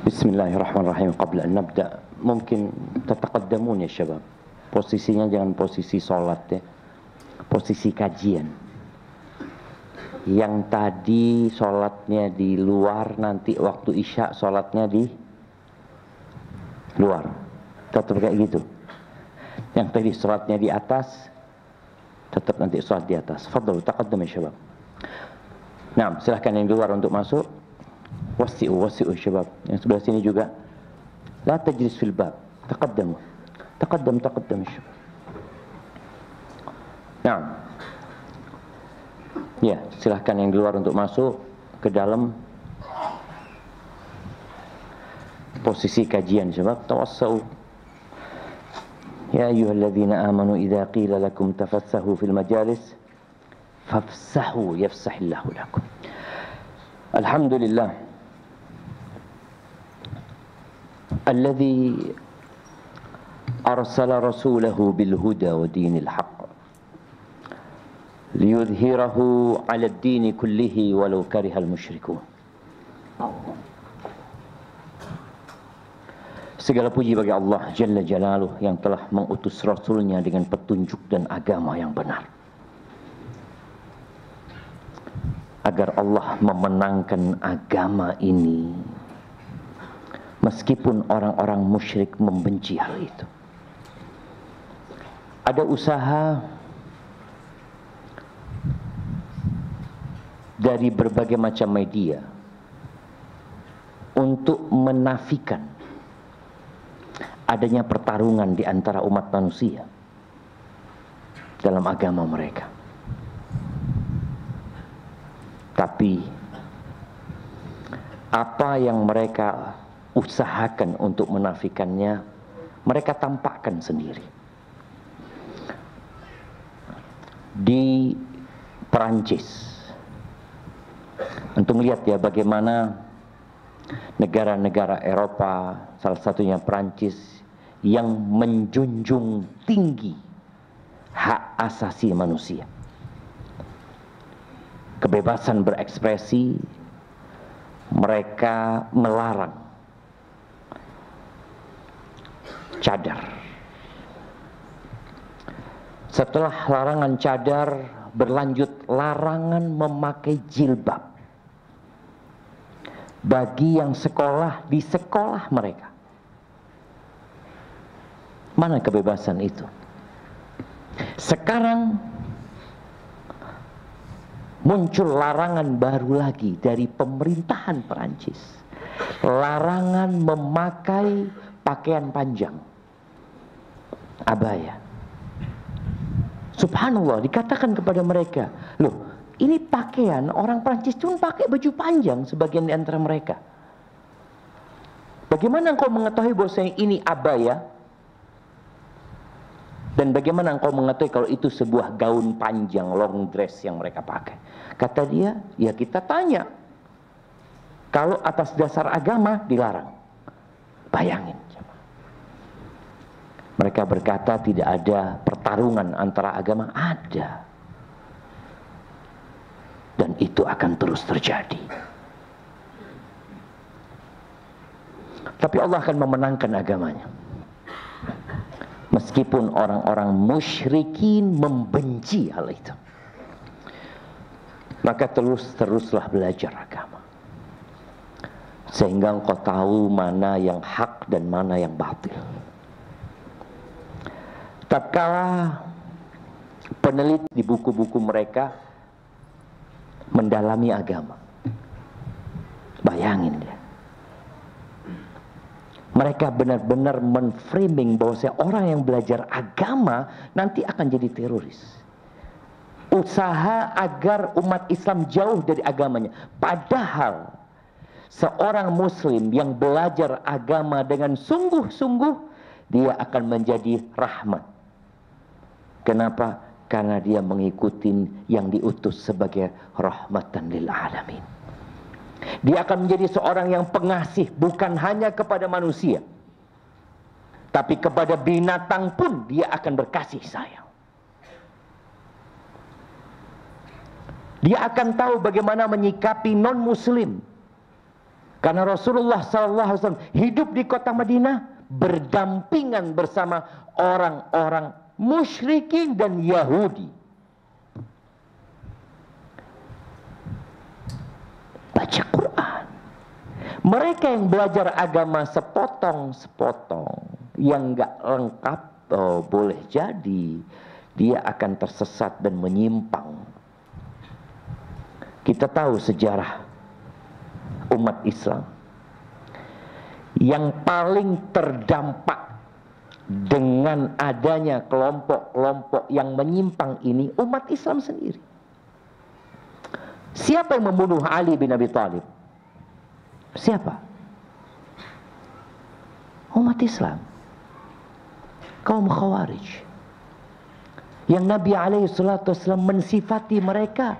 Bismillahirrahmanirrahim. Qabla an nabda, mungkin tataqaddamun ya syabab. Posisinya jangan posisi sholat ya, posisi kajian. Yang tadi sholatnya di luar, nanti waktu isya sholatnya di luar. Tetap kayak gitu. Yang tadi sholatnya di atas, tetap nanti sholat di atas. Fadlu, taqaddam ya syabab. Nah, silahkan yang di luar untuk masuk. Wasi'u syabab. Yang sebelah sini juga. La tajlis fil bab. Taqaddamu. Taqaddam syabab. Nah. Ya, silahkan yang di luar untuk masuk ke dalam posisi kajian syabab. Tawassau. Ya ayyuhalladzina amanu idza qila lakum tafassahu fil majalis fafsahu yafsahillahu lakum. Alhamdulillah. الذي أرسل رسوله بالهدى ودين الحق ليظهره على الدين كله ولو كره المشركون. Segala puji bagi Allah Jalla Jalaluh yang telah mengutus Rasulnya dengan petunjuk dan agama yang benar, agar Allah memenangkan agama ini meskipun orang-orang musyrik membenci hal itu. Ada usaha dari berbagai macam media untuk menafikan adanya pertarungan di antara umat manusia dalam agama mereka. Tapi apa yang mereka usahakan untuk menafikannya, mereka tampakkan sendiri. Di Perancis, untuk melihat ya bagaimana negara-negara Eropa, salah satunya Perancis, yang menjunjung tinggi hak asasi manusia, kebebasan berekspresi. Mereka melarang cadar. Setelah larangan cadar, berlanjut larangan memakai jilbab bagi yang sekolah di sekolah mereka. Mana kebebasan itu? Sekarang muncul larangan baru lagi dari pemerintahan Perancis. Larangan memakai pakaian panjang, abaya. Subhanallah, dikatakan kepada mereka, loh, ini pakaian orang Prancis cuma pakai baju panjang sebagian di antara mereka. Bagaimana engkau mengetahui bahwa ini abaya? Dan bagaimana engkau mengetahui kalau itu sebuah gaun panjang, long dress yang mereka pakai? Kata dia, ya kita tanya. Kalau atas dasar agama dilarang. Bayangin. Mereka berkata tidak ada pertarungan antara agama. Ada. Dan itu akan terus terjadi. Tapi Allah akan memenangkan agamanya. Meskipun orang-orang musyrikin membenci hal itu. Maka teruslah belajar agama. Sehingga engkau tahu mana yang hak dan mana yang batil. Tatkala peneliti di buku-buku mereka mendalami agama, bayangin ya, mereka benar-benar menframing bahwa orang yang belajar agama nanti akan jadi teroris. Usaha agar umat Islam jauh dari agamanya. Padahal seorang muslim yang belajar agama dengan sungguh-sungguh, dia akan menjadi rahmat. Kenapa? Karena dia mengikuti yang diutus sebagai rahmatan lil alamin. Dia akan menjadi seorang yang pengasih, bukan hanya kepada manusia, tapi kepada binatang pun dia akan berkasih sayang. Dia akan tahu bagaimana menyikapi non-muslim. Karena Rasulullah SAW hidup di kota Madinah berdampingan bersama orang-orang musyrikin dan Yahudi. Baca Quran. Mereka yang belajar agama sepotong-sepotong, yang nggak lengkap, boleh jadi dia akan tersesat dan menyimpang. Kita tahu sejarah umat Islam yang paling terdampak dengan adanya kelompok-kelompok yang menyimpang ini, umat Islam sendiri. Siapa yang membunuh Ali bin Abi Thalib? Siapa? Umat Islam, kaum Khawarij, yang Nabi SAW mensifati mereka,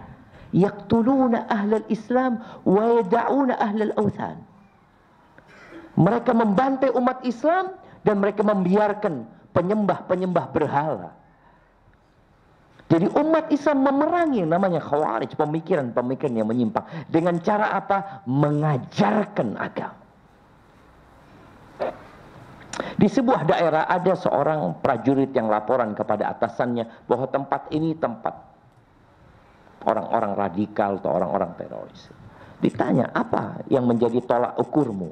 yaqtuluna ahlal Islam wa yada'una ahlal awthan. Mereka membantai umat Islam dan mereka membiarkan penyembah-penyembah berhala. Jadi umat Islam memerangi namanya Khawarij, pemikiran-pemikiran yang menyimpang. Dengan cara apa? Mengajarkan agama. Di sebuah daerah ada seorang prajurit yang laporan kepada atasannya bahwa tempat ini tempat orang-orang radikal atau orang-orang teroris. Ditanya, apa yang menjadi tolak ukurmu?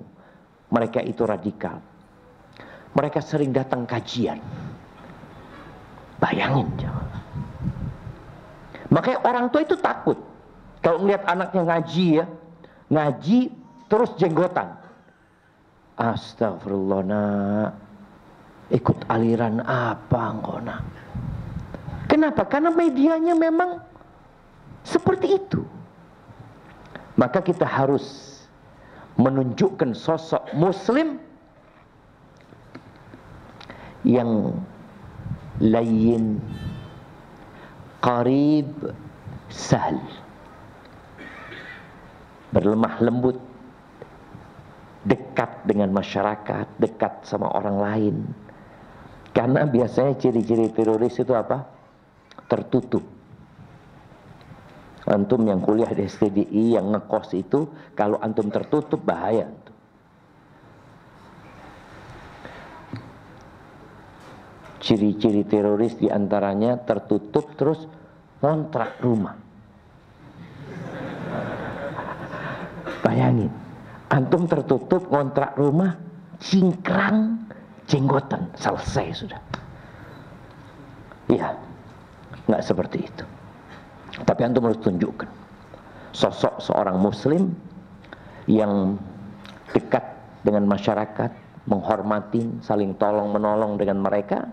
Mereka itu radikal. Mereka sering datang kajian. Bayangin. Makanya orang tua itu takut kalau melihat anaknya ngaji, ya, ngaji terus jenggotan. Astagfirullah, nak, ikut aliran apa engkau, nak? Kenapa? Karena medianya memang seperti itu. Maka kita harus menunjukkan sosok muslim yang layyin, qarib, sahal, berlemah lembut, dekat dengan masyarakat, dekat sama orang lain. Karena biasanya ciri-ciri teroris itu apa? Tertutup. Antum yang kuliah di STDI, yang ngekos itu, kalau antum tertutup bahaya. Ciri-ciri teroris diantaranya tertutup terus kontrak rumah. Bayangin, antum tertutup kontrak rumah, cingkrang, jenggotan, selesai sudah. Iya, nggak seperti itu. Tapi antum harus tunjukkan sosok seorang muslim yang dekat dengan masyarakat, menghormati, saling tolong menolong dengan mereka.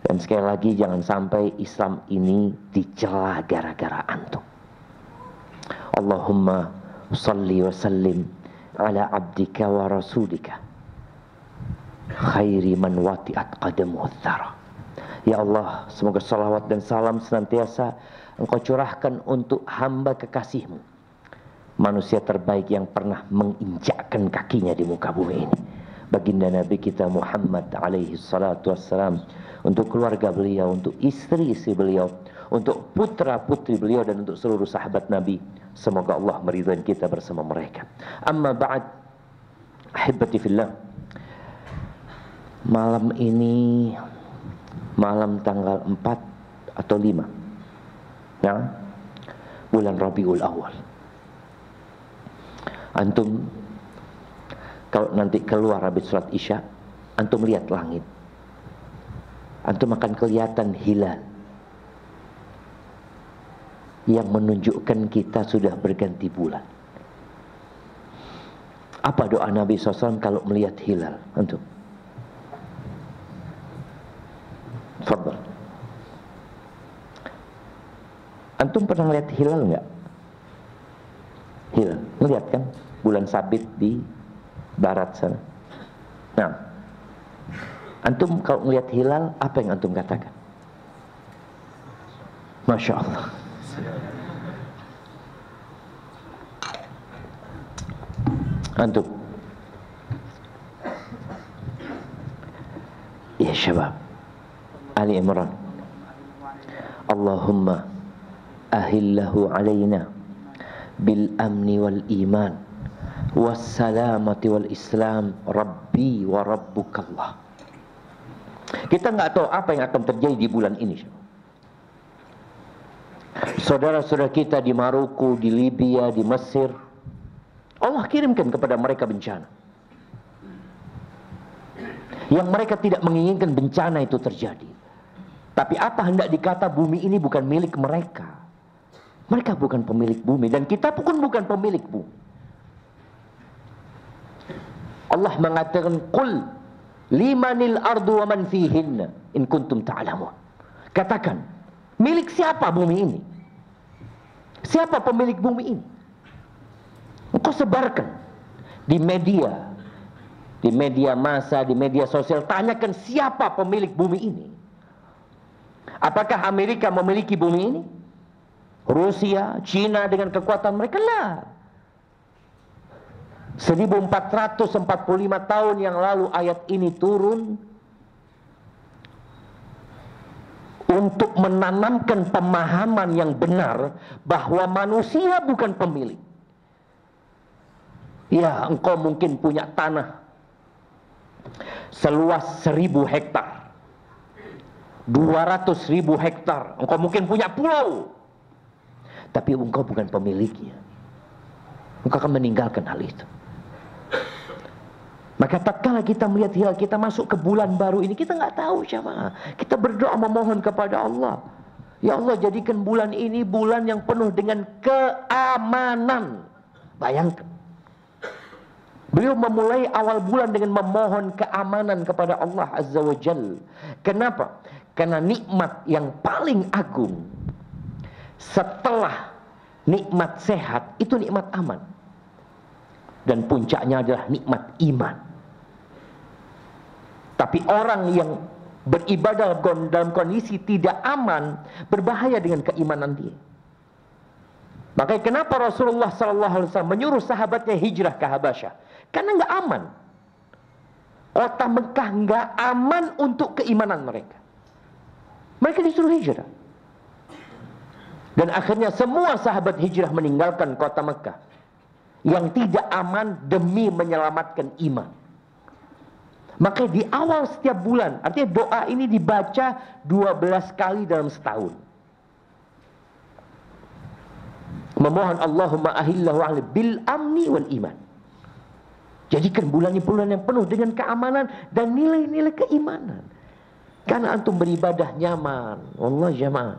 Dan sekali lagi, jangan sampai Islam ini dicela gara-gara antum. Allahumma salli wa sallim ala abdika wa rasulika khairi man wati'at qadamuhu thara. Ya Allah, semoga salawat dan salam senantiasa Engkau curahkan untuk hamba kekasihmu, manusia terbaik yang pernah menginjakkan kakinya di muka bumi ini, baginda Nabi kita Muhammad alaihi salatu wassalam, untuk keluarga beliau, untuk istri-istri beliau, untuk putra-putri beliau, dan untuk seluruh sahabat Nabi. Semoga Allah meridhai kita bersama mereka. Amma ba'd, ahibati fillah. Malam ini malam tanggal 4 atau 5 ya, bulan Rabiul Awal. Antum kalau nanti keluar habis sholat Isya, antum lihat langit, antum akan kelihatan hilal yang menunjukkan kita sudah berganti bulan. Apa doa Nabi SAW kalau melihat hilal? Antum fadhal. Antum pernah lihat hilal enggak? Hilal, melihat kan? Bulan sabit di barat sana. Nah, antum kalau melihat hilal, apa yang antum katakan? Masya Allah. Antum, ya syabab, Ali Imran, Allahumma ahillahu alaina bil amni wal iman wassalamati wal Islam Rabbi wa Rabbukallah. Kita nggak tahu apa yang akan terjadi di bulan ini. Saudara-saudara kita di Maroko, di Libya, di Mesir, Allah kirimkan kepada mereka bencana yang mereka tidak menginginkan bencana itu terjadi. Tapi apa hendak dikata, bumi ini bukan milik mereka. Mereka bukan pemilik bumi, dan kita pun bukan pemilik bumi. Allah mengatakan, qul limanil ardu wa man fihinna in kuntum ta'lamun. Katakan, milik siapa bumi ini? Siapa pemilik bumi ini? Engkau sebarkan di media massa, di media sosial, tanyakan siapa pemilik bumi ini. Apakah Amerika memiliki bumi ini? Rusia, Cina dengan kekuatan mereka? Lah. 1445 tahun yang lalu ayat ini turun untuk menanamkan pemahaman yang benar bahwa manusia bukan pemilik. Ya, engkau mungkin punya tanah seluas 1000 hektar, 200.000 hektar. Engkau mungkin punya pulau, tapi engkau bukan pemiliknya. Engkau akan meninggalkan hal itu. Maka tatkala kita melihat hilal, kita masuk ke bulan baru ini, kita nggak tahu jemaah. Kita berdoa memohon kepada Allah, ya Allah, jadikan bulan ini bulan yang penuh dengan keamanan. Bayangkan, beliau memulai awal bulan dengan memohon keamanan kepada Allah Azza wa Jalla. Kenapa? Karena nikmat yang paling agung setelah nikmat sehat itu nikmat aman, dan puncaknya adalah nikmat iman. Tapi orang yang beribadah dalam kondisi tidak aman, berbahaya dengan keimanan dia. Makanya kenapa Rasulullah SAW menyuruh sahabatnya hijrah ke Habasyah? Karena nggak aman. Kota Mekah nggak aman untuk keimanan mereka. Mereka disuruh hijrah. Dan akhirnya semua sahabat hijrah meninggalkan kota Mekah yang tidak aman demi menyelamatkan iman. Maka di awal setiap bulan, artinya doa ini dibaca 12 kali dalam setahun. Memohon Allahumma ahillahu ala bil amni wal iman. Jadikan bulan ini bulan yang penuh dengan keamanan dan nilai-nilai keimanan. Karena antum beribadah nyaman. Allah jamaah.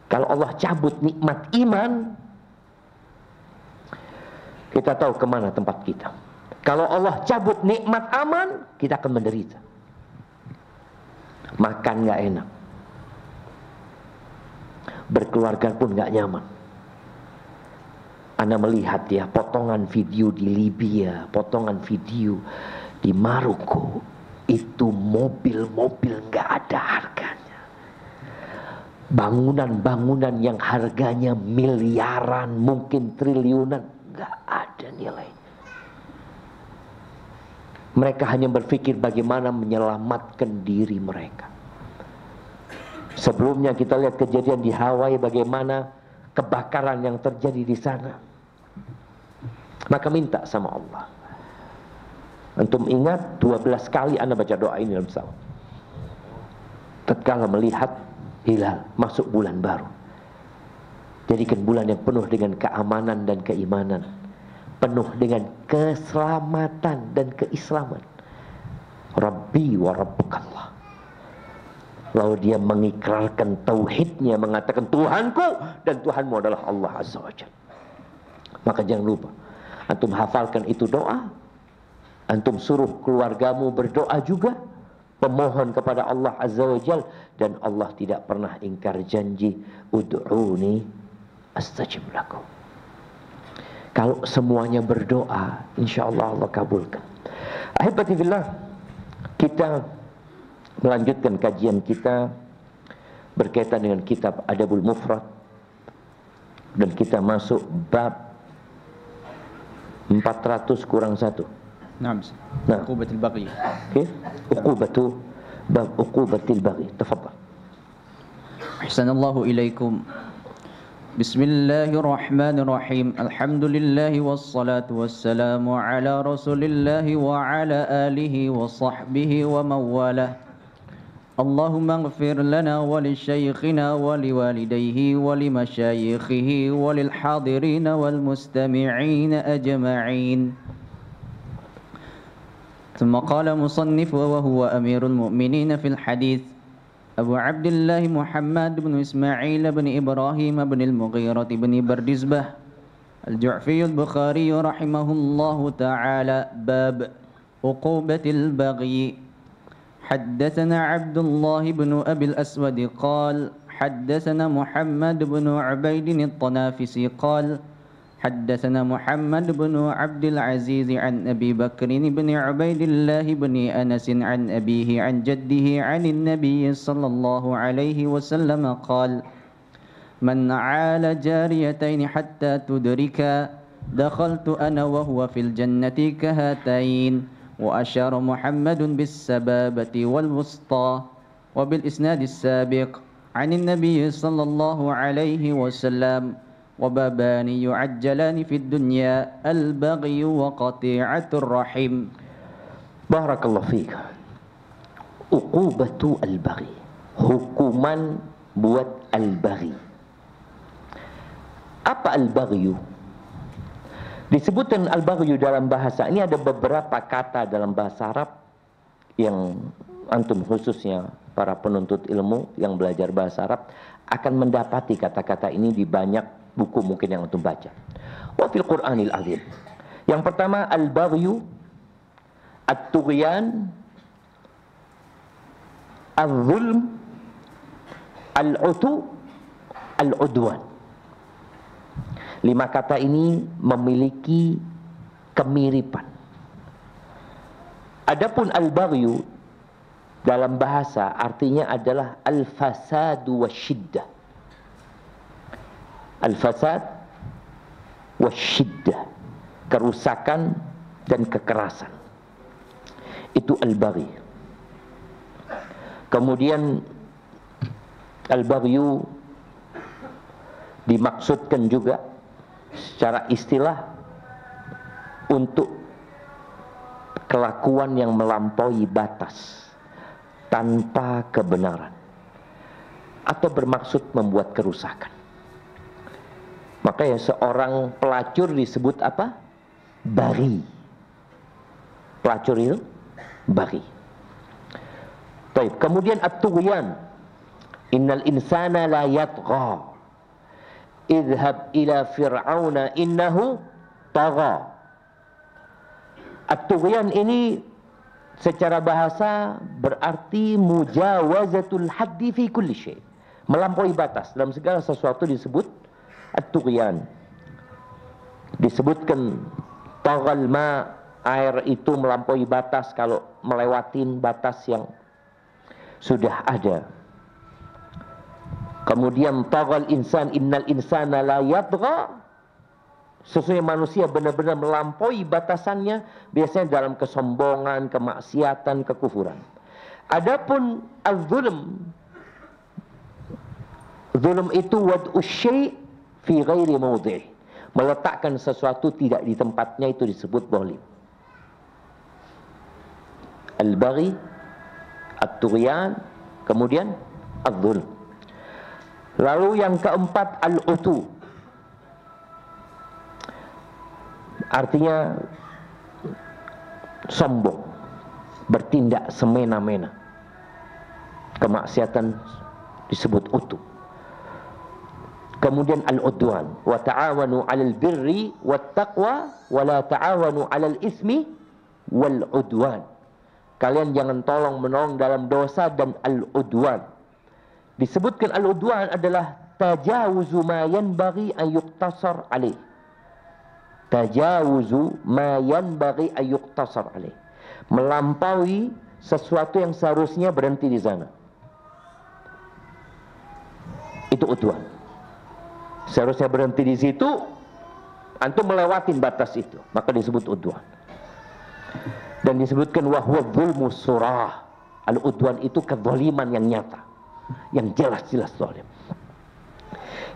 Kalau Allah cabut nikmat iman, kita tahu kemana tempat kita. Kalau Allah cabut nikmat aman, kita akan menderita. Makan nggak enak, berkeluarga pun nggak nyaman. Anda melihat ya potongan video di Libya, potongan video di Maroko, itu mobil-mobil nggak ada harganya. Bangunan-bangunan yang harganya miliaran, mungkin triliunan, nggak ada nilai. Mereka hanya berpikir bagaimana menyelamatkan diri mereka. Sebelumnya kita lihat kejadian di Hawaii, bagaimana kebakaran yang terjadi di sana. Maka minta sama Allah. Antum ingat 12 kali Anda baca doa ini dalam sahur. Tatkala melihat hilal masuk bulan baru, jadikan bulan yang penuh dengan keamanan dan keimanan, penuh dengan keselamatan dan keislaman. Rabbi wa Rabbukallah. Lalu dia mengikrarkan tauhidnya, mengatakan Tuhanku dan Tuhanmu adalah Allah Azza wa Jalla. Maka jangan lupa, antum hafalkan itu doa, antum suruh keluargamu berdoa juga, pemohon kepada Allah Azza wa Jalla, dan Allah tidak pernah ingkar janji, ud'uni astajib lakum. Kalau semuanya berdoa, insya Allah Allah kabulkan. Ahibati fillah, kita melanjutkan kajian kita berkaitan dengan kitab Adabul Mufrad, dan kita masuk bab 400 kurang 1. Nah, uqubatil baghi. Oke, bab uqubatil baghi. Tafadhal. Ahsanallahu ilaikum. بسم الله الرحمن الرحيم الحمد لله والصلاة والسلام على رسول الله وعلى آله وصحبه ومن والاه اللهم اغفر لنا ولشيخنا ولوالديه ولمشايخه وللحاضرين والمستمعين أجمعين. ثم قال مصنف وهو أمير المؤمنين في الحديث أبو عبد الله محمد بن إسماعيل بن إبراهيم بن المغيرة بن بردزبة الجعفي البخاري رحمه الله تعالى. باب عقوبة البغي. حدثنا عبد الله بن أبي الأسود قال حدثنا محمد بن عبيد الطنافسي قال حدثنا محمد بن عبد العزيز عن أبي بكر بن عبيد الله بن أنس عن أبيه عن جده عن النبي صلى الله عليه وسلم قال من عال جاريتين حتى تدركا دخلت أنا وهو في الجنة كهاتين. وأشار محمد بالسبابة والوسطى وبالإسناد السابق عن النبي صلى الله عليه وسلم. وبابان يعجلان في الدنيا البغي وقطيعة الرحم. بارك الله فيك. Uqubatu al-baghi, hukuman buat al-baghi. Apa al-baghyu? Disebutkan al-baghyu dalam bahasa ini ada beberapa kata dalam bahasa Arab yang antum khususnya para penuntut ilmu yang belajar bahasa Arab akan mendapati kata-kata ini di banyak buku mungkin yang antum baca. Wa fil Qur'anil Azim. Yang pertama al-baghyu, at-tughyan, al-zulm, al-utu, al-udwan. 5 kata ini memiliki kemiripan. Adapun al-baghyu dalam bahasa artinya adalah al-fasadu wasyiddah. Al-fasad wasyiddah, kerusakan dan kekerasan. Itu al-baghi. Kemudian al-baghyu dimaksudkan juga secara istilah untuk kelakuan yang melampaui batas tanpa kebenaran atau bermaksud membuat kerusakan. Maka ya seorang pelacur disebut apa? Baghi. Pelacur itu baghi. Baik, kemudian at-tughyan. Innal insana la yatgha. Idhhab ila fir'auna innahu tagha. At-tughyan ini secara bahasa berarti mujawazatul haddi fi kulli syai'. Melampaui batas dalam segala sesuatu disebut at-tughyan. Disebutkan taghal ma, air itu melampaui batas kalau melewatin batas yang sudah ada. Kemudian taghal insan innal insana la yatgha. Sesungguhnya manusia benar-benar melampaui batasannya biasanya dalam kesombongan, kemaksiatan, kekufuran. Adapun az-zulm, zulm itu wad'u syai' fi ghairi mawdhi'i, meletakkan sesuatu tidak di tempatnya, itu disebut zalim. Al-baghi, at-tughyan, kemudian az-zulm. Lalu yang keempat al-utu, artinya sombong, bertindak semena-mena. Kemaksiatan disebut utu. Kemudian al-udwan, wa ta'awanu 'alal birri wat taqwa wa la ta'awanu 'alal ismi wal udwan. Kalian jangan tolong menolong dalam dosa dan al-udwan. Disebutkan al-udwan adalah tajawuzu ma yanbaghi an yuqtasar alaih. Tajawuzu ma yanbaghi an yuqtasar alaih. Melampaui sesuatu yang seharusnya berhenti di sana. Itu udwan. Seharusnya berhenti di situ, antum melewatin batas itu, maka disebut udwan. Dan disebutkan wahwa zulmus surah. Al-udwan itu kezaliman yang nyata, yang jelas-jelas zalim.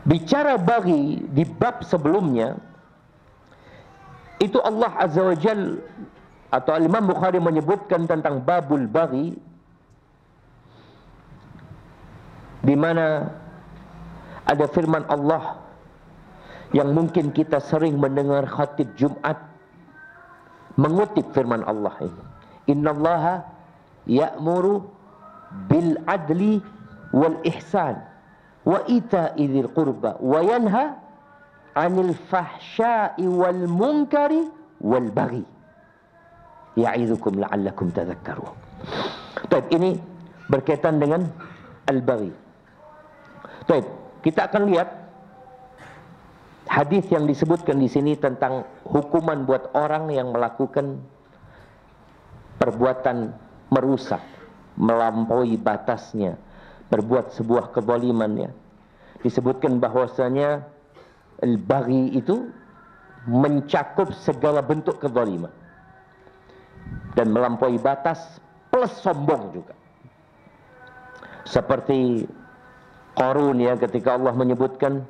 Bicara baghi di bab sebelumnya, itu Allah Azza wa Jal atau Imam Bukhari menyebutkan tentang babul baghi, di mana ada firman Allah yang mungkin kita sering mendengar khatib Jumat mengutip firman Allah ini. Innallaha ya'muru bil adli wal ihsan wa ita'i dzil qurba wa yanha 'anil fahsya'i wal munkari wal baghi ya'idzukum la'allakum tadhakkarun. Baik, ini berkaitan dengan al-baghi. Baik, kita akan lihat hadis yang disebutkan di sini tentang hukuman buat orang yang melakukan perbuatan merusak, melampaui batasnya, berbuat sebuah kezaliman ya. Disebutkan bahwasanya al-baghi itu mencakup segala bentuk kezaliman dan melampaui batas plus sombong juga. Seperti Qarun ya, ketika Allah menyebutkan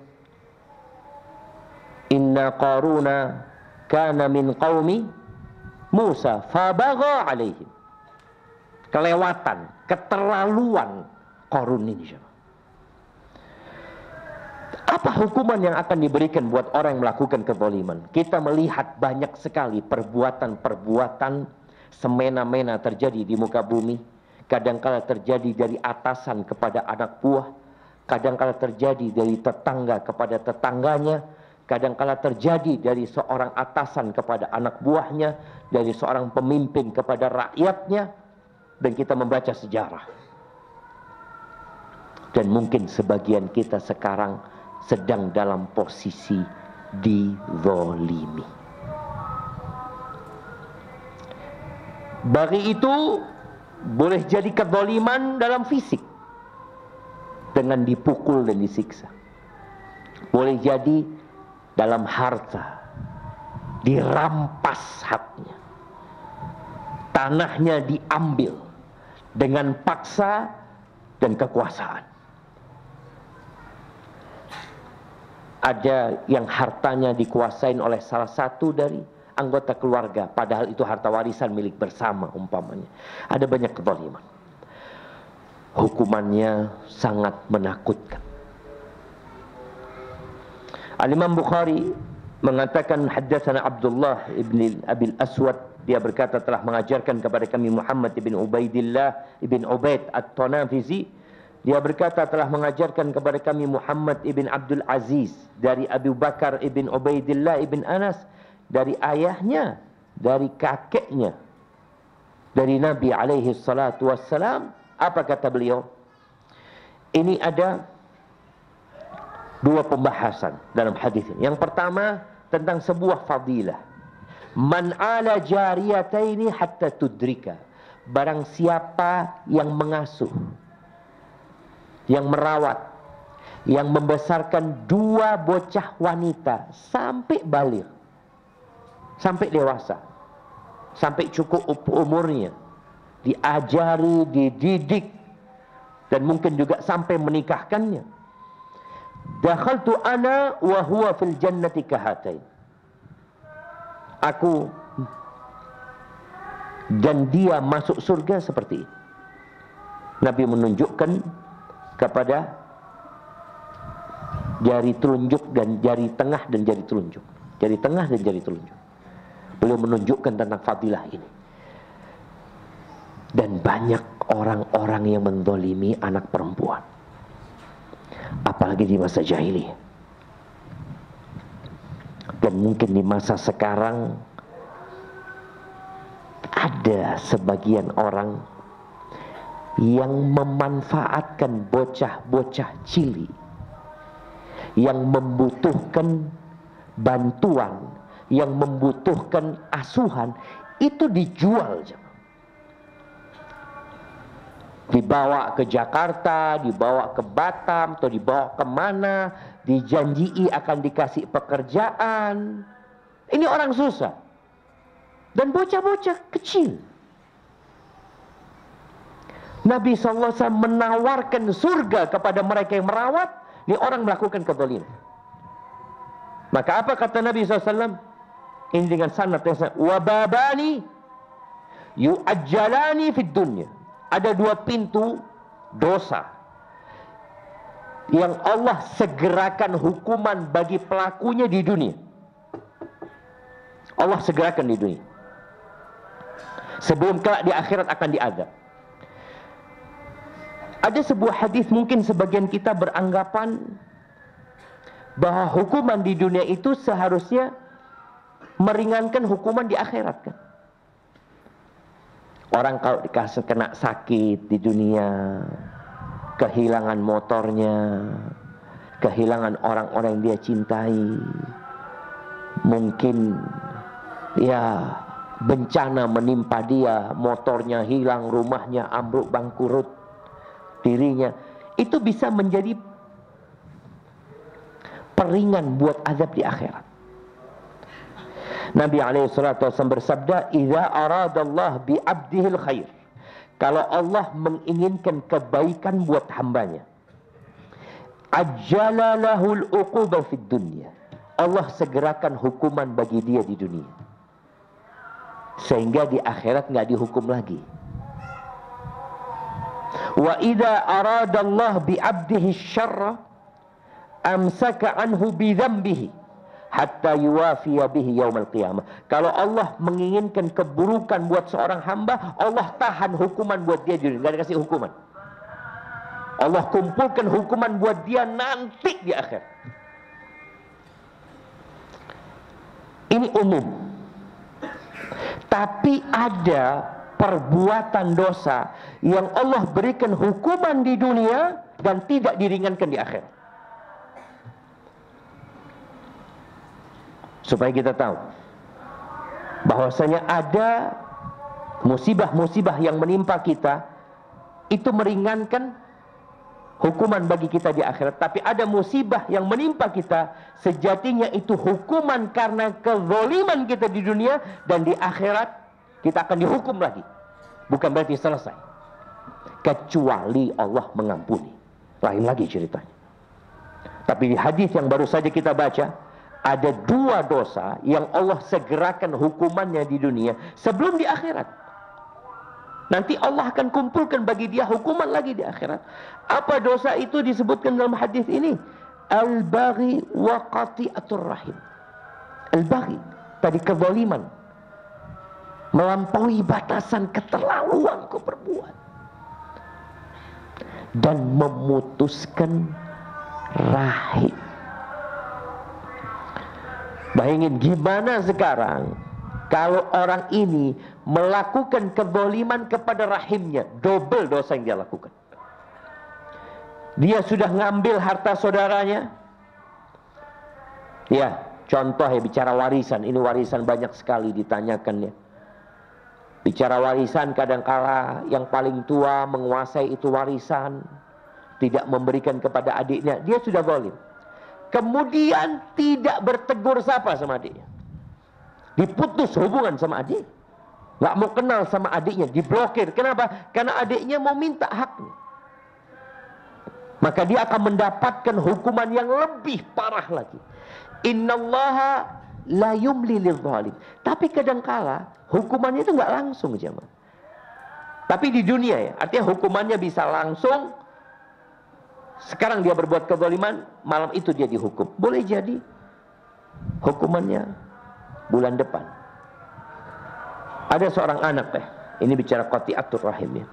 inna Qaruna kana min qaumi Musa fabagha alaihim. Kelewatan, keterlaluan Qarun ini. Apa hukuman yang akan diberikan buat orang yang melakukan kezaliman? Kita melihat banyak sekali perbuatan-perbuatan semena-mena terjadi di muka bumi. Kadangkala terjadi dari atasan kepada anak buah, kadangkala terjadi dari tetangga kepada tetangganya, kadangkala terjadi dari seorang atasan kepada anak buahnya, dari seorang pemimpin kepada rakyatnya, dan kita membaca sejarah. Dan mungkin sebagian kita sekarang sedang dalam posisi dizolimi. Bagi itu boleh jadi kezaliman dalam fisik dengan dipukul dan disiksa. Boleh jadi dalam harta, dirampas haknya, tanahnya diambil dengan paksa dan kekuasaan. Ada yang hartanya dikuasain oleh salah satu dari anggota keluarga, padahal itu harta warisan milik bersama umpamanya. Ada banyak kezaliman. Hukumannya sangat menakutkan. Al-Imam Bukhari mengatakan haddatsana Abdullah ibn Abil Aswad, dia berkata telah mengajarkan kepada kami Muhammad ibn Ubaidillah ibn Ubaid at-Tanafizi, dia berkata telah mengajarkan kepada kami Muhammad ibn Abdul Aziz dari Abu Bakar ibn Ubaidillah ibn Anas, dari ayahnya, dari kakeknya, dari Nabi alaihi salatu wassalam. Apa kata beliau? Ini ada dua pembahasan dalam hadis ini. Yang pertama tentang sebuah fadilah. Man ala jariyataini hatta tudrika. Barang siapa yang mengasuh, yang merawat, yang membesarkan dua bocah wanita sampai baligh, sampai dewasa, sampai cukup umurnya, diajari, dididik, dan mungkin juga sampai menikahkannya. Dakhaltu ana wa huwa fil jannati kahatain. Aku dan dia masuk surga seperti ini. Nabi menunjukkan kepada jari telunjuk dan jari tengah dan jari telunjuk. Jari tengah dan jari telunjuk. Beliau menunjukkan tentang fadilah ini. Dan banyak orang-orang yang menzalimi anak perempuan, apalagi di masa jahiliyah. Dan mungkin di masa sekarang ada sebagian orang yang memanfaatkan bocah-bocah cilik yang membutuhkan bantuan, yang membutuhkan asuhan, itu dijual. Dibawa ke Jakarta, dibawa ke Batam, atau dibawa kemana, dijanjii akan dikasih pekerjaan. Ini orang susah. Dan bocah-bocah kecil. Nabi SAW menawarkan surga kepada mereka yang merawat, Ini orang melakukan kezaliman. Maka apa kata Nabi SAW? Ini dengan sanad yang sangat. Wababani yu'ajjalani fid dunya. Ada dua pintu dosa yang Allah segerakan hukuman bagi pelakunya di dunia. Allah segerakan di dunia. Sebelum kelak di akhirat akan diazab. Ada sebuah hadis, mungkin sebagian kita beranggapan bahwa hukuman di dunia itu seharusnya meringankan hukuman di akhirat kan. Orang kalau dikasih kena sakit di dunia, kehilangan motornya, kehilangan orang-orang yang dia cintai, mungkin ya bencana menimpa dia, motornya hilang, rumahnya ambruk bangkrut, dirinya, itu bisa menjadi peringan buat azab di akhirat. Nabi SAW bersabda, "Idza aradallah bi 'abdihil khair." Kalau Allah menginginkan kebaikan buat hambanya, ajjala lahul uqubah fid dunya. Allah segerakan hukuman bagi dia di dunia, sehingga di akhirat nggak dihukum lagi. Wa idza aradallah bi 'abdihi syarra amsaka anhu bi dzambihi hatta yuwafiya bihi yaumal qiyamah. Kalau Allah menginginkan keburukan buat seorang hamba, Allah tahan hukuman buat dia di dunia, enggak dikasih hukuman. Allah kumpulkan hukuman buat dia nanti di akhir. Ini umum. Tapi ada perbuatan dosa yang Allah berikan hukuman di dunia dan tidak diringankan di akhir. Supaya kita tahu bahwasanya ada musibah-musibah yang menimpa kita itu meringankan hukuman bagi kita di akhirat. Tapi ada musibah yang menimpa kita sejatinya itu hukuman karena kezaliman kita di dunia, dan di akhirat kita akan dihukum lagi. Bukan berarti selesai, kecuali Allah mengampuni. Lain lagi ceritanya. Tapi di hadis yang baru saja kita baca, ada dua dosa yang Allah segerakan hukumannya di dunia sebelum di akhirat. Nanti Allah akan kumpulkan bagi dia hukuman lagi di akhirat. Apa dosa itu disebutkan dalam hadis ini? Al-baghi wa qati'atur rahim. Al-baghi, tadi kezaliman, melampaui batasan, keterlaluan kau berbuat, dan memutuskan rahim. Bayangin gimana sekarang kalau orang ini melakukan kezaliman kepada rahimnya, double dosa yang dia lakukan. Dia sudah ngambil harta saudaranya. Ya, contoh ya, bicara warisan. Ini warisan banyak sekali ditanyakan ya. Bicara warisan, kadangkala yang paling tua menguasai itu warisan, tidak memberikan kepada adiknya, dia sudah zalim. Kemudian tidak bertegur sapa sama adiknya, diputus hubungan sama adik, nggak mau kenal sama adiknya, diblokir. Kenapa? Karena adiknya mau minta haknya. Maka dia akan mendapatkan hukuman yang lebih parah lagi. Innallaha la yumli lidzalim. Tapi kadangkala hukumannya itu nggak langsung, jemaah. Tapi di dunia ya, artinya hukumannya bisa langsung. Sekarang dia berbuat kezaliman, malam itu dia dihukum. Boleh jadi hukumannya bulan depan. Ada seorang anak ini bicara qati'atur rahim ya.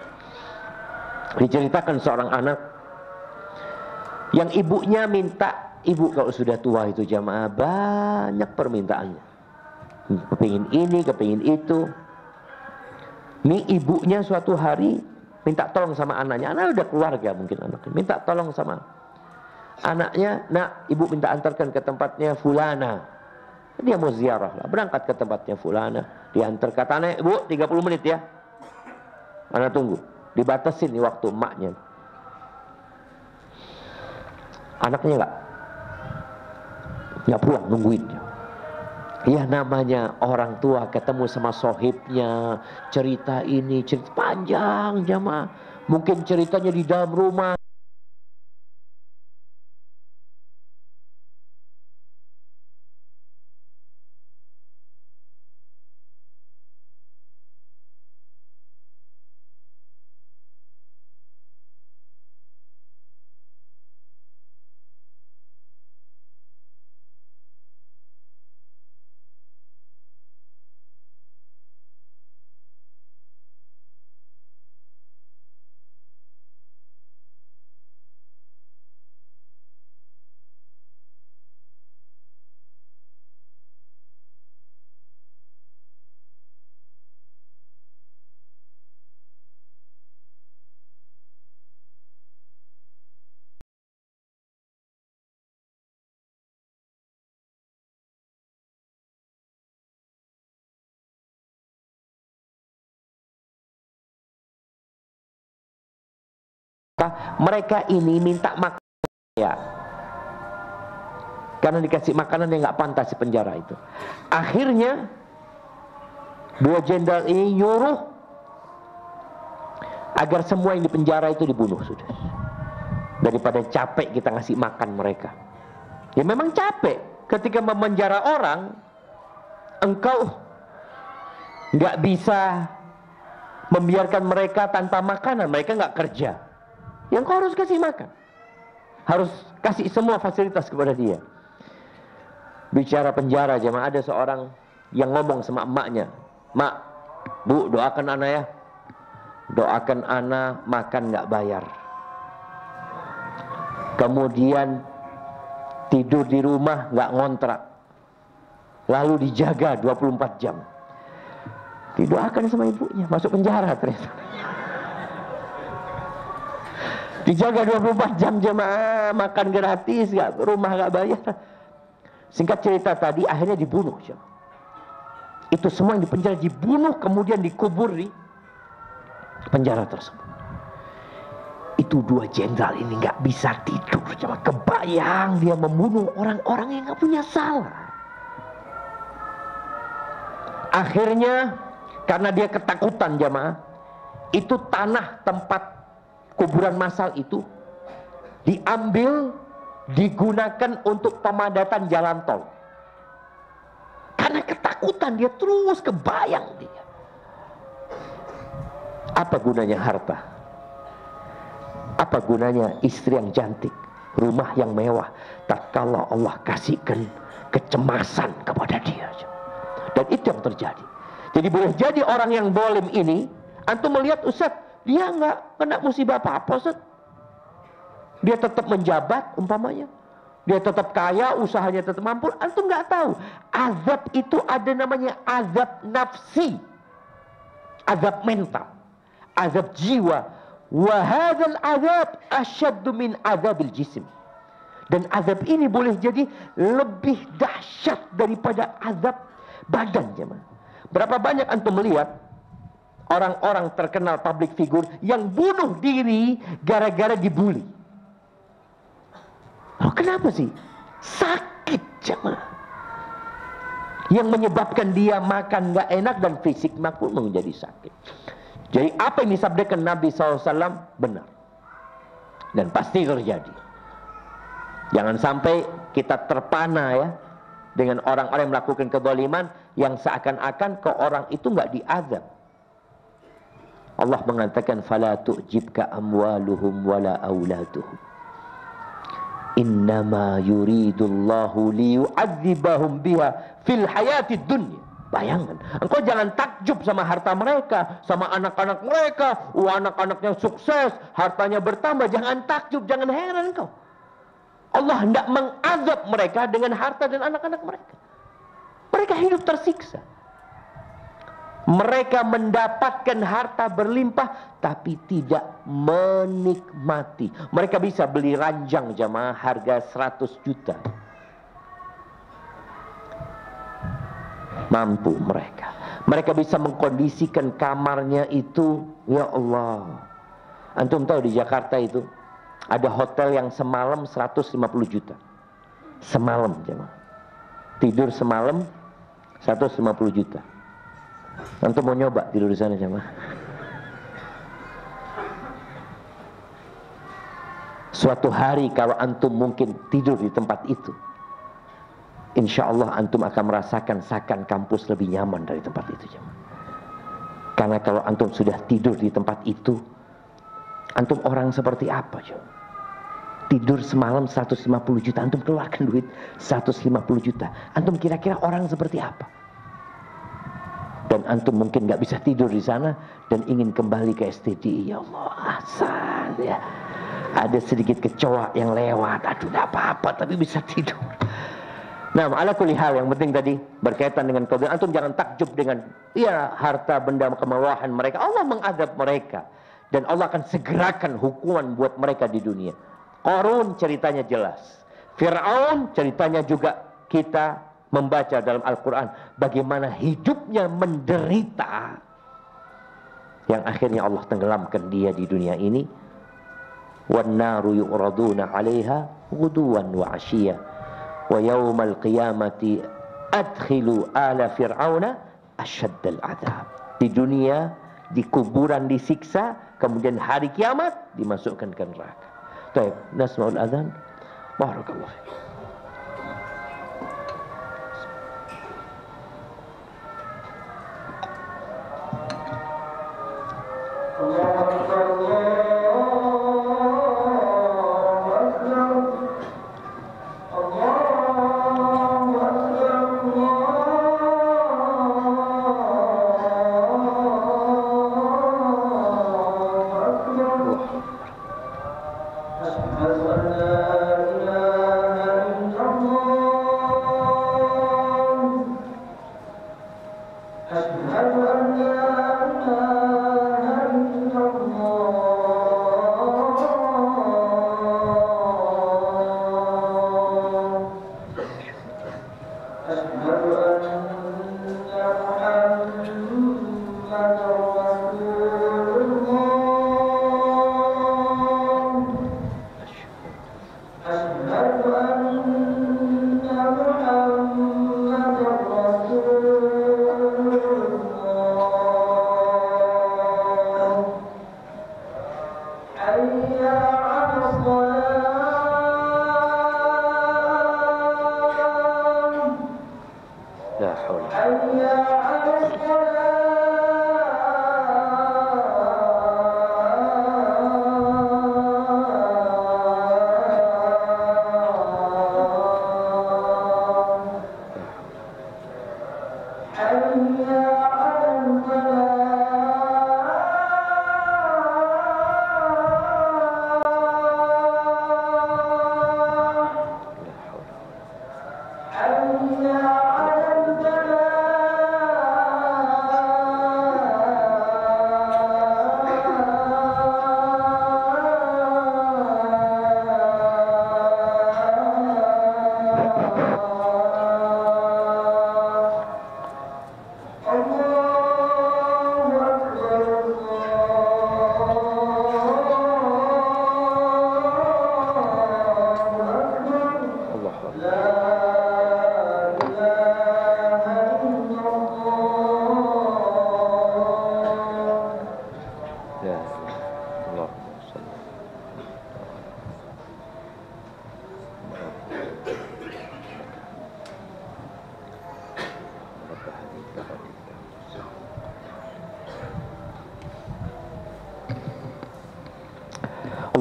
Diceritakan seorang anak yang ibunya minta, ibu kalau sudah tua itu jamaah banyak permintaannya. Kepingin ini, kepingin itu. Nih ibunya suatu hari minta tolong sama anaknya, anak udah keluarga mungkin anaknya, minta tolong sama anaknya, nak ibu minta antarkan ke tempatnya fulana. Dia mau ziarah lah, berangkat ke tempatnya fulana, diantar, kata anak, ibu 30 menit ya, anak tunggu, dibatasin nih waktu emaknya. Anaknya nggak pulang, nungguin dia. Ya namanya orang tua ketemu sama sohibnya, cerita ini, cerita panjang jamaah. Mungkin ceritanya di dalam rumah. Mereka ini minta makan ya, karena dikasih makanan yang nggak pantas di penjara itu. Akhirnya dua jenderal ini nyuruh agar semua yang di penjara itu dibunuh sudah. Daripada capek kita ngasih makan mereka. Ya memang capek ketika memenjara orang, engkau nggak bisa membiarkan mereka tanpa makanan, mereka nggak kerja. Yang kau harus kasih makan, harus kasih semua fasilitas kepada dia. Bicara penjara jemaah, ada seorang yang ngomong sama emaknya, "Mak, Bu, doakan ana ya, doakan ana makan nggak bayar. Kemudian tidur di rumah nggak ngontrak, lalu dijaga 24 jam. Didoakan sama ibunya, masuk penjara ternyata. Dijaga 24 jam jemaah, makan gratis, rumah nggak bayar. Singkat cerita tadi akhirnya dibunuh jemaah. Itu semua yang di penjara dibunuh, kemudian dikubur di penjara tersebut. Itu dua jenderal ini nggak bisa tidur jemaah. Kebayang dia membunuh orang-orang yang nggak punya salah. Akhirnya karena dia ketakutan jemaah, itu tanah tempat kuburan massal itu diambil, digunakan untuk pemadatan jalan tol. Karena ketakutan dia terus kebayang dia. Apa gunanya harta? Apa gunanya istri yang cantik, rumah yang mewah, tatkala Allah kasihkan kecemasan kepada dia. Dan itu yang terjadi. Jadi boleh jadi orang yang zalim ini, antum melihat Ustaz, dia nggak kena musibah apa-apa, Ustaz. Dia tetap menjabat umpamanya, dia tetap kaya, usahanya tetap mampu. Antum nggak tahu azab itu ada namanya azab nafsi, azab mental, azab jiwa. Wa hadzal azab asyaddu min azabil jism. Dan azab ini boleh jadi lebih dahsyat daripada azab badan jemaah. Berapa banyak antum melihat orang-orang terkenal public figure yang bunuh diri gara-gara dibully. Oh, kenapa sih? Sakit jemaah. Yang menyebabkan dia makan gak enak dan fisik pun menjadi sakit. Jadi apa yang disabdakan Nabi SAW benar. Dan pasti terjadi. Jangan sampai kita terpana ya dengan orang-orang yang melakukan kezaliman yang seakan-akan ke orang itu nggak diazab. Allah mengatakan fala tu'jibka amwaluhum wala auladuhum. Innama yuridullahu liyu'adzibahum biha fil hayatid dunya. Bayangkan, engkau jangan takjub sama harta mereka, sama anak-anak mereka. Anak-anaknya sukses, hartanya bertambah. Jangan takjub, jangan heran engkau. Allah hendak mengazab mereka dengan harta dan anak-anak mereka. Mereka hidup tersiksa. Mereka mendapatkan harta berlimpah tapi tidak menikmati. Mereka bisa beli ranjang jamaah harga 100 juta. Mampu mereka. Mereka bisa mengkondisikan kamarnya itu. Ya Allah. Antum tahu di Jakarta itu ada hotel yang semalam 150 juta. Semalam jemaah. Tidur semalam 150 juta. Antum mau nyoba tidur di sana jemaah? Suatu hari kalau antum mungkin tidur di tempat itu, insya Allah antum akan merasakan seakan kampus lebih nyaman dari tempat itu jemaah. Karena kalau antum sudah tidur di tempat itu, antum orang seperti apa jemaah? Tidur semalam 150 juta, antum keluarkan duit 150 juta. Antum kira-kira orang seperti apa? Dan antum mungkin gak bisa tidur di sana dan ingin kembali ke STDI. Ya Allah, Hasan ya. Ada sedikit kecoa yang lewat. Aduh, gak apa-apa, tapi bisa tidur. Nah, ala kulli hal, yang penting tadi berkaitan dengan qadar. Antum jangan takjub dengan ya harta benda kemewahan mereka. Allah mengazab mereka dan Allah akan segerakan hukuman buat mereka di dunia. Qarun ceritanya jelas. Fir'aun ceritanya juga kita membaca dalam Al-Quran bagaimana hidupnya menderita yang akhirnya Allah tenggelamkan dia di dunia ini wan naru yu'raduna 'alaiha ghuduwan wa 'ashiyya wa yaumal qiyamati adkhilu ala fir'auna asyaddal 'adzab. Di dunia, di kuburan disiksa, kemudian hari kiamat dimasukkan ke neraka. Baik, nasma'ul adzan. Barakallahu.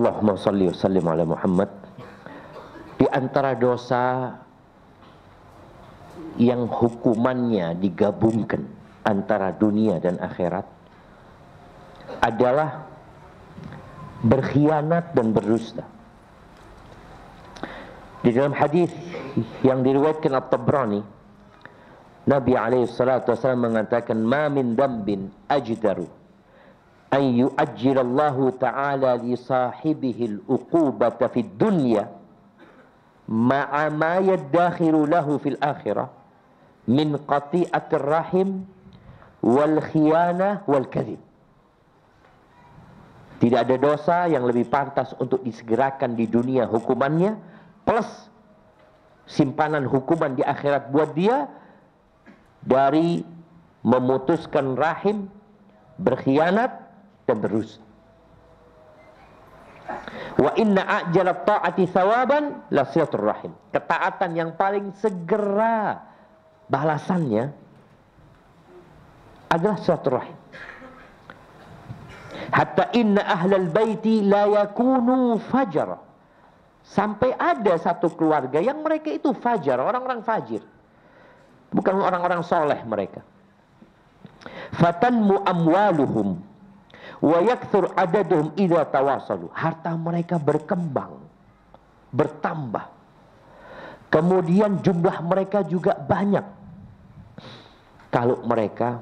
Allahumma salli wa sallim ala Muhammad. Di antara dosa yang hukumannya digabungkan antara dunia dan akhirat adalah berkhianat dan berdusta. Di dalam hadis yang diriwayatkan At-Tabrani, Nabi alaihi salatu wasallam mengatakan, "Ma min dambin ajdaru an yu'ajjilallahu ta'ala li sahibihi al-uqubata fid dunya ma'a ma yaddakhiru lahu fil akhirah min qati'atir rahim wal khiyanah wal kadhib." Tidak ada dosa yang lebih pantas untuk disegerakan di dunia hukumannya plus simpanan hukuman di akhirat buat dia dari memutuskan rahim, berkhianat dan berdusta. Wa inna a'jala ta'ati thawaban la silatur rahim. Ketaatan yang paling segera balasannya adalah silatur rahim. Hatta inna ahlal baiti la yakunu fajara. Sampai ada satu keluarga yang mereka itu fajar, orang-orang fajir. Bukan orang-orang soleh mereka. Fatanmu amwaluhum wa yakthur adaduhum idza tawasalu. Harta mereka berkembang, bertambah. Kemudian jumlah mereka juga banyak kalau mereka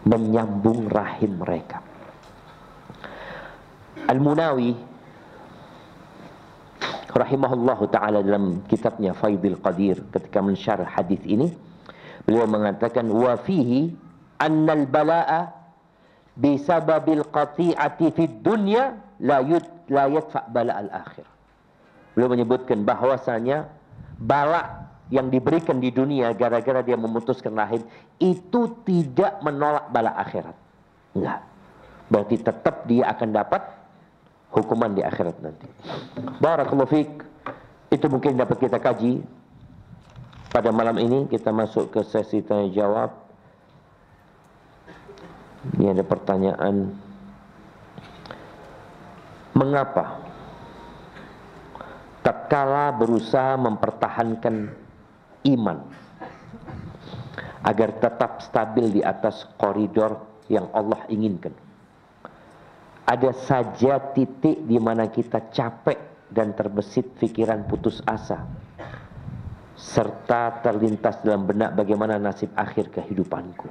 menyambung rahim mereka. Al-Munawi rahimahullahu ta'ala dalam kitabnya Faidul Qadir ketika mensyarah hadis ini, beliau mengatakan, wa fihi annal bala'a bisababil qati'ati fid dunya la yadfa bala al-akhir. Beliau menyebutkan bahwasanya bala yang diberikan di dunia gara-gara dia memutuskan rahim itu tidak menolak bala akhirat. Enggak. Berarti tetap dia akan dapat hukuman di akhirat nanti. Barakallahu fiik. Itu mungkin dapat kita kaji pada malam ini. Kita masuk ke sesi tanya jawab. Ini ada pertanyaan. Mengapa tatkala berusaha mempertahankan iman agar tetap stabil di atas koridor yang Allah inginkan, ada saja titik di mana kita capek dan terbesit pikiran putus asa, serta terlintas dalam benak bagaimana nasib akhir kehidupanku.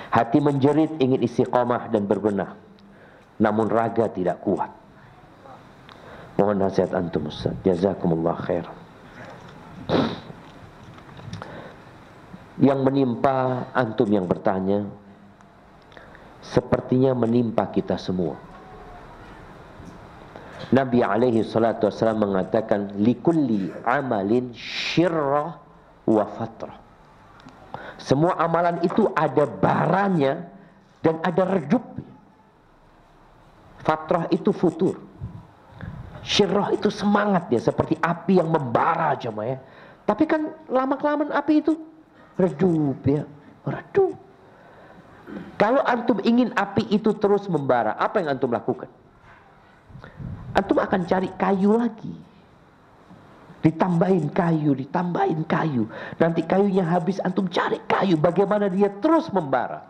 Hati menjerit ingin istiqamah dan berbenah, namun raga tidak kuat. Mohon nasihat antum Ustaz. Jazakumullah khair. Yang menimpa antum yang bertanya sepertinya menimpa kita semua. Nabi alaihi salatu wasallam mengatakan likulli amalin syirrah wa fatrah. Semua amalan itu ada baranya dan ada redupnya. Fatrah itu futur. Syirrah itu semangat dia, seperti api yang membara jemaah ya. Tapi kan lama-kelamaan api itu redup ya, redup. Kalau antum ingin api itu terus membara, apa yang antum lakukan? Antum akan cari kayu lagi. Ditambahin kayu. Nanti kayunya habis, antum cari kayu. Bagaimana dia terus membara.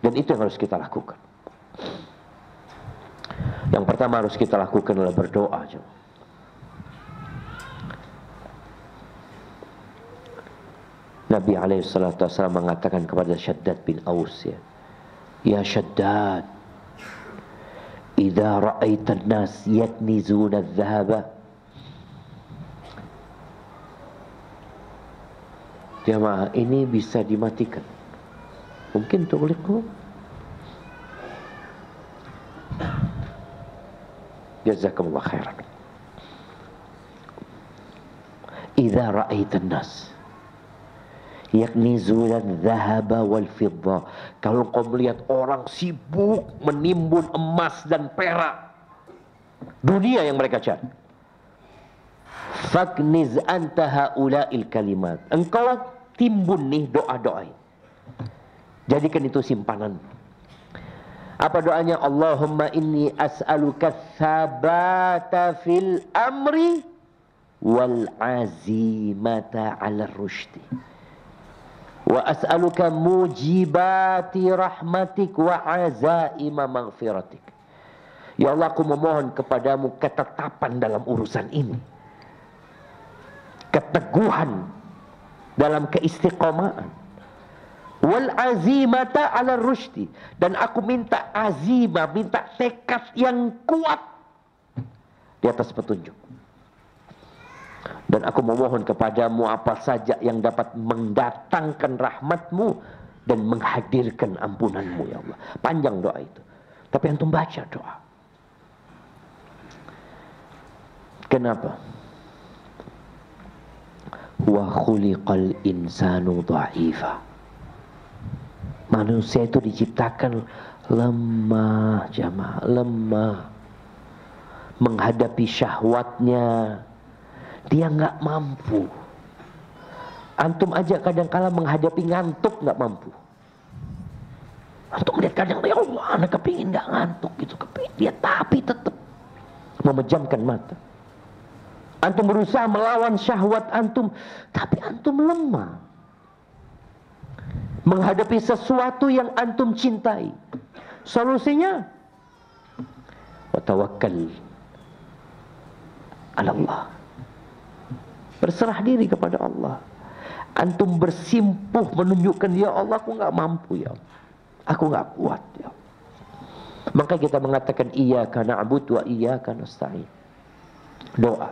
Dan itu yang harus kita lakukan. Yang pertama harus kita lakukan adalah berdoa. Nabi SAW mengatakan kepada Shaddad bin Aus, ya Shaddad, idza ra'aita an-nas yaknizuna adh-dhahaba. Jamaah, ini bisa dimatikan. Mungkin tughliqu. Jazakumullah khairan. Idza ra'aita an-nas yaknizuna adh-dhahaba wal fidda. Kalau kau melihat orang sibuk menimbun emas dan perak, dunia yang mereka cari, fakniz anta haula'il kalimat. Engkau timbun nih doa-doa. Jadikan itu simpanan. Apa doanya? Allahumma inni as'aluka tsabata fil amri wal azimata 'ala rusydi. Wa as'aluka mujibati rahmatik wa azaima maghfiratik. Ya Allah, aku memohon kepadamu ketetapan dalam urusan ini, keteguhan dalam keistiqomahan, wal azimata 'ala rusydi, dan aku minta azimah, minta tekad yang kuat di atas petunjuk. Dan aku memohon kepadamu apa saja yang dapat mendatangkan rahmatmu dan menghadirkan ampunanmu, ya Allah. Panjang doa itu, tapi antum baca doa. Kenapa? Wa khuliqal insanu dha'ifa. Manusia itu diciptakan lemah, jamaah, lemah. Menghadapi syahwatnya dia nggak mampu. Antum aja kadang-kala menghadapi ngantuk nggak mampu. Antum lihat kadang, ya Allah, anak kepingin nggak ngantuk gitu, kepingin dia, tapi tetap memejamkan mata. Antum berusaha melawan syahwat antum, tapi antum lemah menghadapi sesuatu yang antum cintai. Solusinya, wa tawakkal ala Allah. Berserah diri kepada Allah. Antum bersimpuh menunjukkan, ya Allah, aku nggak mampu, ya Allah, aku nggak kuat, ya Allah. Maka kita mengatakan iyyaka na'budu wa iyyaka nasta'in. Doa.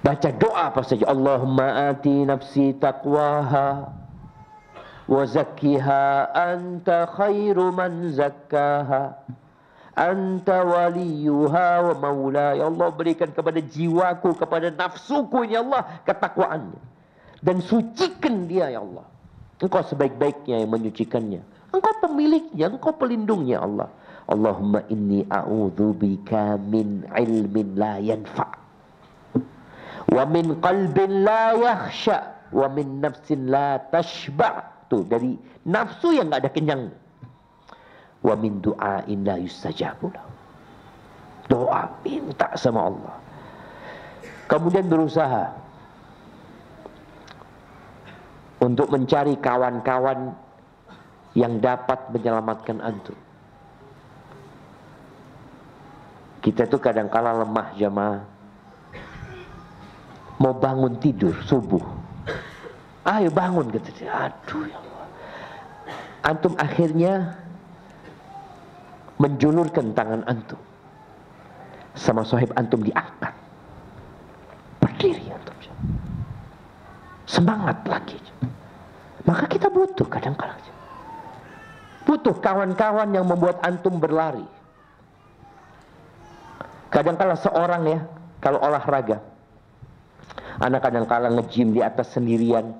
Baca doa apa saja. Allahumma ati nafsi taqwaha wa zakkiha anta khairu man zakkaha Anta waliyuha wa maula. Ya Allah, berikan kepada jiwaku, kepada nafsuku ini, ya Allah, ketakwaannya. Dan sucikan dia, ya Allah. Engkau sebaik-baiknya yang menyucikannya. Engkau pemiliknya, engkau pelindungnya, Allah. Allahumma inni a'udzubika min ilmin la yanfa' wa min qalbin la yakhsha wa min nafsin la tashba'. Tuh, dari nafsu yang enggak ada kenyang. Wa min du'ain la yustajabu lahu. Doa, minta sama Allah. Kemudian berusaha untuk mencari kawan-kawan yang dapat menyelamatkan antum. Kita tuh kadang-kala lemah jamaah. Mau bangun tidur subuh, ayo bangun, kata dia. Aduh ya Allah. Antum akhirnya menjulurkan tangan antum, sama sahib antum diangkat, berdiri antum, semangat lagi. Maka kita butuh kadang-kala, butuh kawan-kawan yang membuat antum berlari. Kadang-kala seorang ya, kalau olahraga, anak kadang-kala nge-gym di atas sendirian,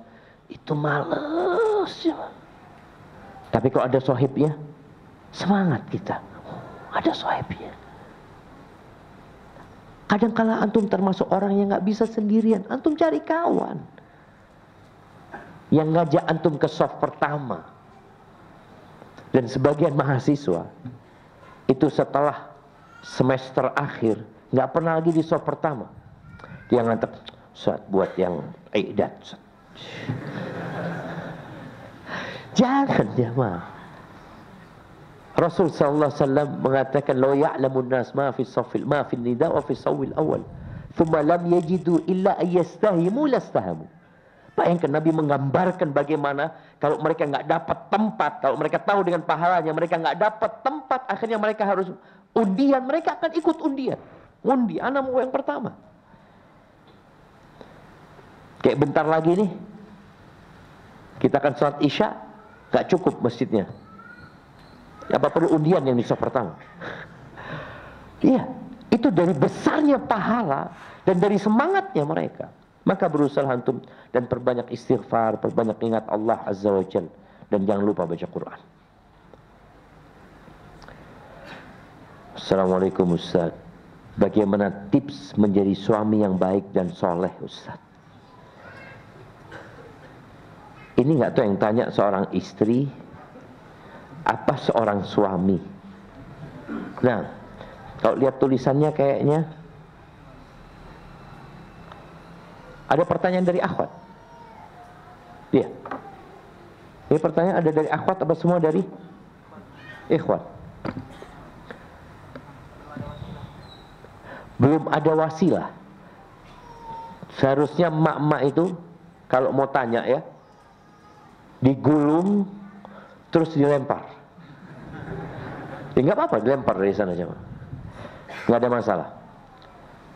itu males ya. Tapi kalau ada sahibnya, semangat kita. Ada sahibnya. Kadang-kala antum termasuk orang yang nggak bisa sendirian, antum cari kawan yang ngajak antum ke soft pertama. Dan sebagian mahasiswa itu setelah semester akhir nggak pernah lagi di soft pertama. Dia nganter, Ustaz, buat yang idat. Jangan jemaah. Rasul sallallahu alaihi wasallam mengatakan, "Law ya'lamun nas ma fi as-saffil ma fi an-nida wa fi as-sawil awal, thumma lam yajidu illa ayyastahimu lastahamu." Bayangkan Nabi menggambarkan bagaimana kalau mereka nggak dapat tempat, kalau mereka tahu dengan pahalanya, mereka nggak dapat tempat, akhirnya mereka harus undian, mereka akan ikut undian. Undi, anak mau yang pertama. Kayak bentar lagi nih, kita akan sholat isya, nggak cukup masjidnya. Apa perlu undian yang di soft pertama? Iya, itu dari besarnya pahala dan dari semangatnya mereka. Maka berusaha antum dan perbanyak istighfar, perbanyak ingat Allah Azza wa Jalla, dan jangan lupa baca Quran. Assalamualaikum Ustaz. Bagaimana tips menjadi suami yang baik dan soleh Ustaz? Ini nggak tahu yang tanya seorang istri apa seorang suami. Nah, kalau lihat tulisannya kayaknya ada pertanyaan dari akhwat. Iya. Ini pertanyaan ada dari akhwat apa semua dari ikhwat? Belum ada wasilah. Seharusnya emak-emak itu kalau mau tanya ya, digulung terus dilempar. Ya nggak apa-apa, dilempar dari sana aja, nggak ada masalah.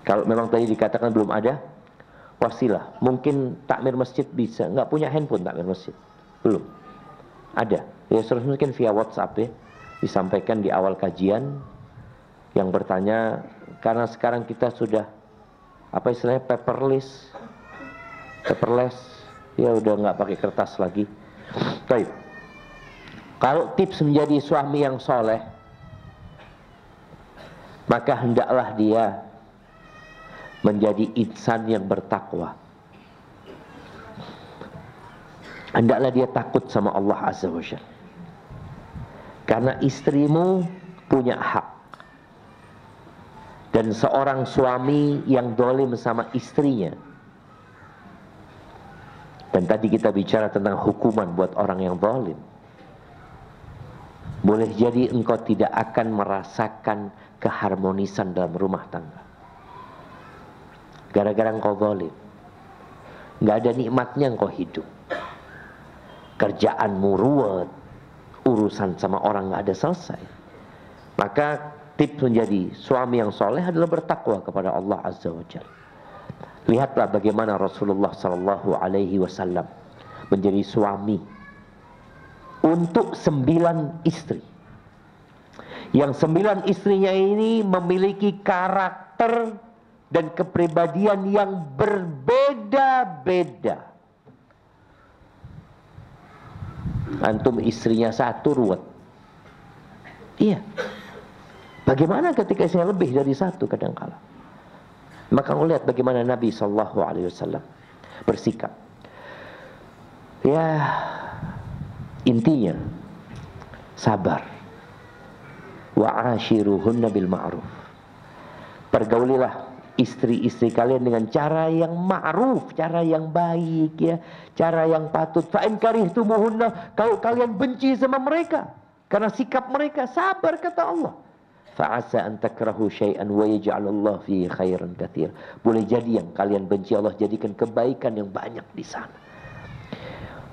Kalau memang tadi dikatakan belum ada wasilah, mungkin takmir masjid bisa. Nggak punya handphone takmir masjid, belum ada. Ya terus mungkin via WhatsApp ya, disampaikan di awal kajian yang bertanya, karena sekarang kita sudah apa istilahnya paperless, ya udah nggak pakai kertas lagi. Baik. Kalau tips menjadi suami yang soleh, maka hendaklah dia menjadi insan yang bertakwa. Hendaklah dia takut sama Allah Azza wa Jalla. Karena istrimu punya hak. Dan seorang suami yang zalim sama istrinya. Dan tadi kita bicara tentang hukuman buat orang yang zalim. Boleh jadi engkau tidak akan merasakan keharmonisan dalam rumah tangga. Gara-gara engkau zalim. Nggak ada nikmatnya engkau hidup. Kerjaanmu ruwet. Urusan sama orang nggak ada selesai. Maka tips menjadi suami yang soleh adalah bertakwa kepada Allah Azza wa Jalla. Lihatlah bagaimana Rasulullah Sallallahu Alaihi Wasallam menjadi suami untuk 9 istri. Yang 9 istrinya ini memiliki karakter dan kepribadian yang berbeda-beda. Antum istrinya 1 ruwet. Iya. Bagaimana ketika istrinya lebih dari 1 kadangkala? Maka lihat bagaimana Nabi SAW bersikap. Ya, intinya sabar. Wa ashiruhunna bil ma'ruf. Pergaulilah istri-istri kalian dengan cara yang ma'ruf, cara yang baik, ya, cara yang patut. Fa in karihtumuhunna, kalau kalian benci sama mereka karena sikap mereka, sabar kata Allah. Fa'asa an takrahu syai'an wa yaj'alallahu fihi khairan katsir. Boleh jadi yang kalian benci Allah jadikan kebaikan yang banyak di sana.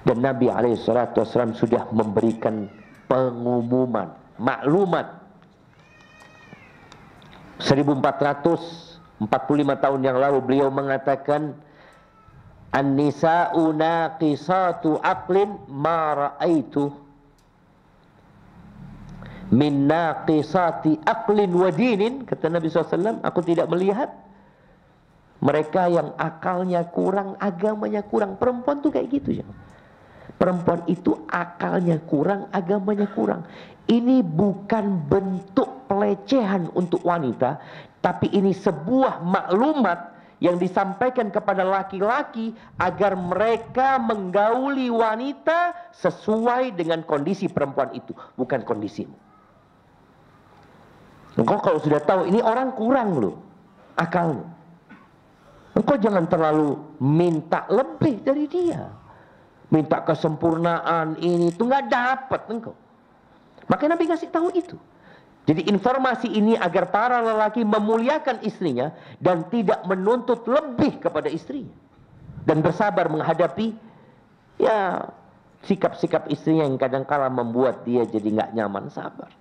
Dan Nabi SAW sudah memberikan pengumuman, maklumat 1445 tahun yang lalu beliau mengatakan, an-nisa'u naqisatu aqlin ma ra'aitu min naqisati aqlin wa dinin. Kata Nabi SAW, aku tidak melihat mereka yang akalnya kurang, agamanya kurang. Perempuan tuh kayak gitu ya. Perempuan itu akalnya kurang, agamanya kurang. Ini bukan bentuk pelecehan untuk wanita, tapi ini sebuah maklumat yang disampaikan kepada laki-laki agar mereka menggauli wanita sesuai dengan kondisi perempuan itu, bukan kondisimu. Engkau kalau sudah tahu ini orang kurang loh akalnya, engkau jangan terlalu minta lebih dari dia, minta kesempurnaan ini itu nggak dapat engkau. Makanya Nabi kasih tahu itu. Jadi informasi ini agar para lelaki memuliakan istrinya dan tidak menuntut lebih kepada istrinya, dan bersabar menghadapi ya sikap-sikap istrinya yang kadang-kala membuat dia jadi nggak nyaman. Sabar.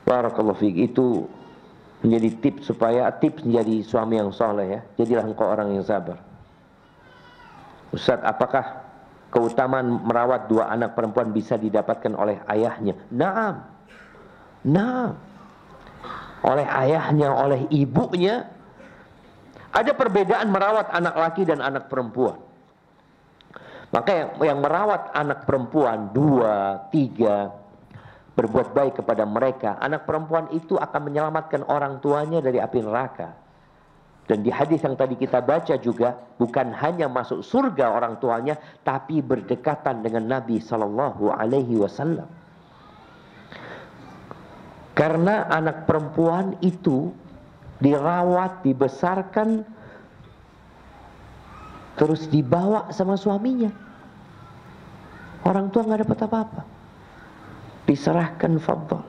Barakallahu fiik. Itu menjadi tips menjadi suami yang soleh ya. Jadilah engkau orang yang sabar. Ustaz, apakah keutamaan merawat 2 anak perempuan bisa didapatkan oleh ayahnya? Naam. Naam. Oleh ayahnya, oleh ibunya. Ada perbedaan merawat anak laki dan anak perempuan. Maka yang merawat anak perempuan 2, 3 berbuat baik kepada mereka, anak perempuan itu akan menyelamatkan orang tuanya dari api neraka. Dan di hadis yang tadi kita baca juga, bukan hanya masuk surga orang tuanya, tapi berdekatan dengan Nabi SAW. Karena anak perempuan itu dirawat, dibesarkan, terus dibawa sama suaminya. Orang tua nggak dapat apa-apa, diserahkan fadhal.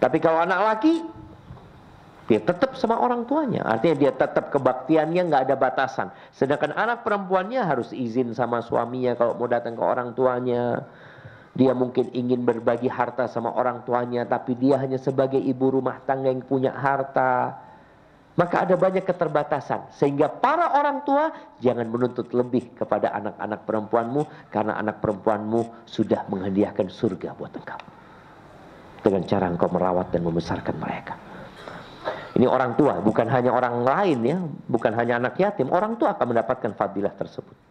Tapi kalau anak laki, dia tetap sama orang tuanya. Artinya dia tetap kebaktiannya nggak ada batasan. Sedangkan anak perempuannya harus izin sama suaminya kalau mau datang ke orang tuanya. Dia mungkin ingin berbagi harta sama orang tuanya, tapi dia hanya sebagai ibu rumah tangga yang punya harta. Maka ada banyak keterbatasan. Sehingga para orang tua jangan menuntut lebih kepada anak-anak perempuanmu, karena anak perempuanmu sudah menghadiahkan surga buat engkau dengan cara engkau merawat dan membesarkan mereka. Ini orang tua, bukan hanya orang lain ya, bukan hanya anak yatim. Orang tua akan mendapatkan fadilah tersebut.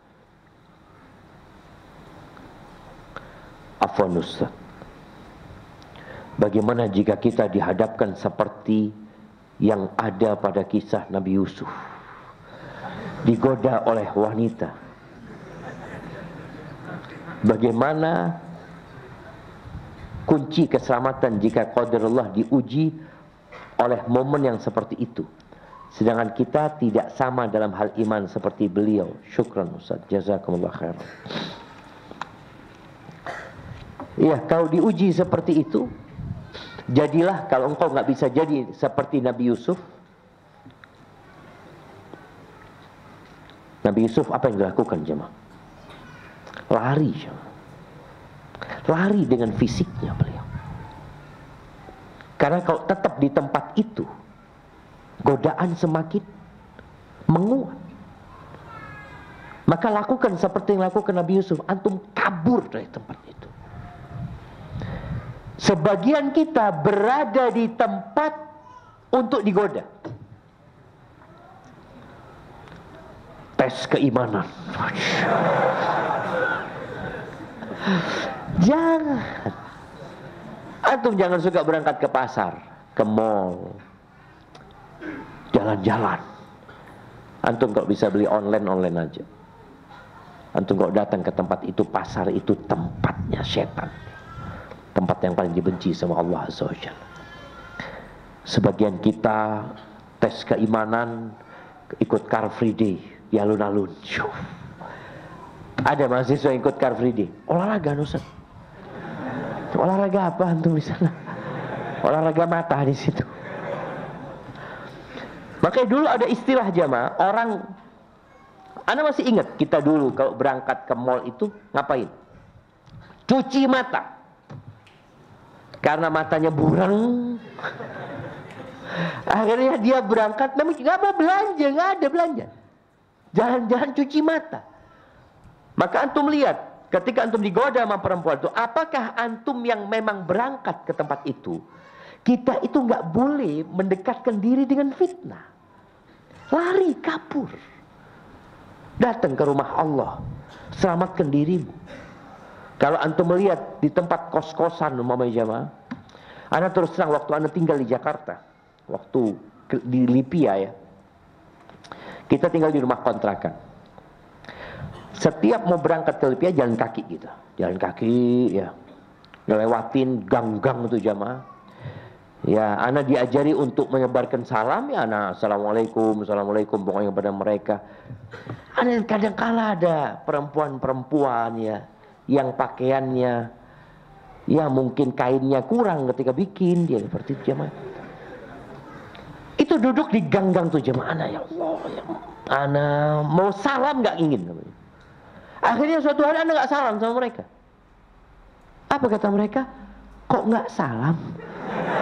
Afwan Ustaz, bagaimana jika kita dihadapkan seperti yang ada pada kisah Nabi Yusuf, digoda oleh wanita? Bagaimana kunci keselamatan jika qadarullah diuji oleh momen yang seperti itu? Sedangkan kita tidak sama dalam hal iman seperti beliau. Syukran Ustaz, jazakumullah khairan. Ya, kalau diuji seperti itu, jadilah, kalau engkau nggak bisa jadi seperti Nabi Yusuf. Nabi Yusuf apa yang dilakukan jemaah? Lari, lari dengan fisiknya beliau. Karena kalau tetap di tempat itu, godaan semakin menguat. Maka lakukan seperti yang lakukan Nabi Yusuf. Antum kabur dari tempat itu. Sebagian kita berada di tempat untuk digoda. Tes keimanan. Jangan. Antum jangan suka berangkat ke pasar, ke mall, jalan-jalan. Antum kalau bisa beli online aja. Antum kalau datang ke tempat itu, pasar itu tempatnya setan. Tempat yang paling dibenci sama Allah Azza wa Jalla. Sebagian kita tes keimanan, ikut Car Free Day, ya alun-alun. Ada mahasiswa yang ikut Car Free Day, olahraga Ustaz. Olahraga apa antum di sana? Olahraga mata di situ. Makanya dulu ada istilah jamaah, orang, Anda masih ingat kita dulu kalau berangkat ke mall itu ngapain? Cuci mata. Karena matanya buram. Akhirnya dia berangkat, memang nggak mau belanja, nggak ada belanja. Jalan-jalan cuci mata. Maka antum lihat, ketika antum digoda sama perempuan itu, apakah antum yang memang berangkat ke tempat itu? Kita itu nggak boleh mendekatkan diri dengan fitnah. Lari, kabur. Datang ke rumah Allah, selamatkan dirimu. Kalau antum melihat di tempat kos-kosan umpamanya jamaah, Anda terus terang waktu Anda tinggal di Jakarta, waktu di Lipia ya, kita tinggal di rumah kontrakan. Setiap mau berangkat ke Lipia jalan kaki gitu, jalan kaki ya, ngelewatin gang-gang itu jamaah. Ya, Anda diajari untuk menyebarkan salam ya, Anda assalamualaikum, assalamualaikum pokoknya kepada mereka. Anda kadang kala ada perempuan-perempuan ya, yang pakaiannya ya mungkin kainnya kurang ketika bikin, dia seperti itu jemaah. Itu duduk di gang-gang tuh jemaah, ana ya Allah, ya ana mau salam nggak ingin. Akhirnya suatu hari Anda nggak salam sama mereka. Apa kata mereka? Kok nggak salam?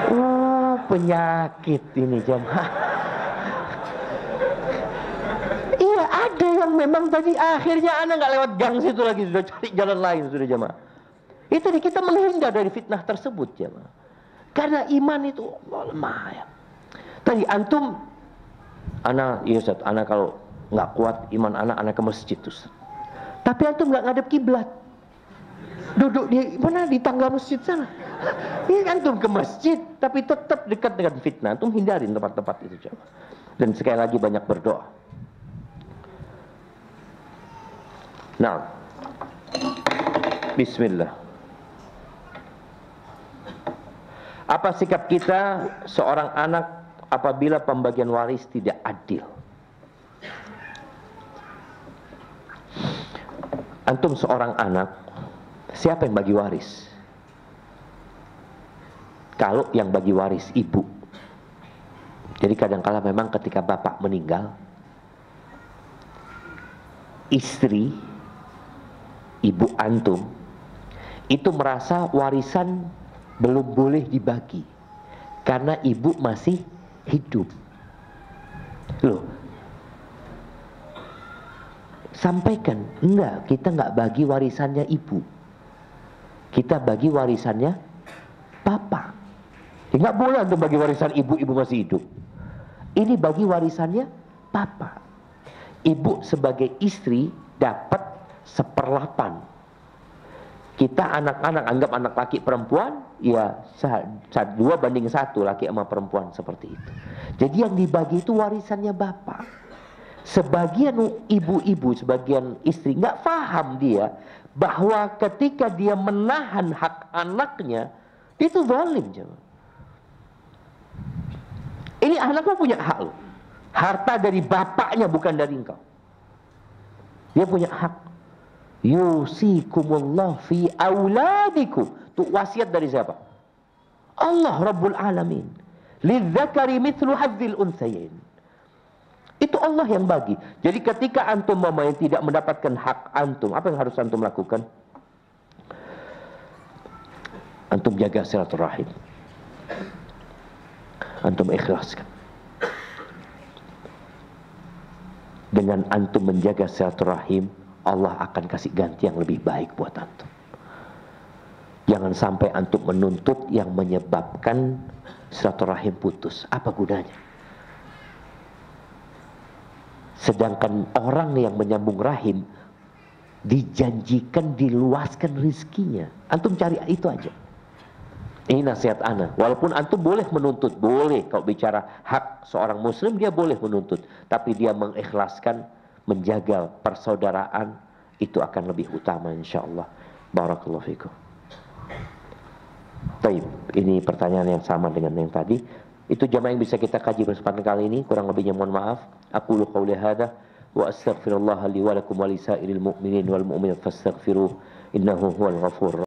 Oh, penyakit ini jemaah. Iya, ada yang memang tadi akhirnya Anda nggak lewat gang situ lagi, sudah cari jalan lain sudah jemaah. Itu nih, kita menghindar dari fitnah tersebut jemaah. Karena iman itu Allah lemah ya. Tadi antum, Ana, iya Ustaz, Ana kalau nggak kuat iman Ana ke masjid Ustaz. Tapi antum nggak ngadep kiblat, duduk di mana, di tangga masjid sana. Ini antum ke masjid, tapi tetap dekat dengan fitnah. Antum hindarin tempat-tempat itu jemaah. Dan sekali lagi banyak berdoa. Nah, Bismillah. Apa sikap kita seorang anak apabila pembagian waris tidak adil? Antum seorang anak, siapa yang bagi waris? Kalau yang bagi waris ibu. Jadi kadangkala memang ketika bapak meninggal, istri ibu antum itu merasa warisan belum boleh dibagi karena ibu masih hidup. Loh, sampaikan, enggak, kita enggak bagi warisannya ibu, kita bagi warisannya bapak. Enggak boleh untuk bagi warisan ibu masih hidup. Ini bagi warisannya bapak. Ibu sebagai istri dapat 1/8. Kita anak-anak, anggap anak laki perempuan, ya 2:1 laki sama perempuan seperti itu. Jadi yang dibagi itu warisannya bapak. Sebagian ibu-ibu, sebagian istri nggak paham dia bahwa ketika dia menahan hak anaknya itu zalim. Ini anaknya punya hak loh. Harta dari bapaknya bukan dari engkau. Dia punya hak. Yusikumullah fi auladikum. Itu wasiat dari siapa? Allah Rabbul Alamin. Lidzakari mithlu hadzil unsayain. Itu Allah yang bagi. Jadi ketika antum yang tidak mendapatkan hak antum, apa yang harus antum lakukan? Antum jaga silaturahim. Antum ikhlaskan. Dengan antum menjaga silaturahim, Allah akan kasih ganti yang lebih baik buat antum. Jangan sampai antum menuntut yang menyebabkan silaturahim putus. Apa gunanya? Sedangkan orang yang menyambung rahim dijanjikan diluaskan rizkinya. Antum cari itu aja. Ini nasihat ana. Walaupun antum boleh menuntut, boleh kalau bicara hak seorang muslim dia boleh menuntut, tapi dia mengikhlaskan, menjaga persaudaraan, itu akan lebih utama insyaallah. Barakallahu fikum. Baik, ini pertanyaan yang sama dengan yang tadi. Itu jamaah yang bisa kita kaji kesempatan kali ini. Kurang lebihnya mohon maaf. Aqulu qouli hadza wa astaghfirullah li wa lakum wa lisairil mu'minin wal mu'minat fastaghfiruh innahu huwal ghafurur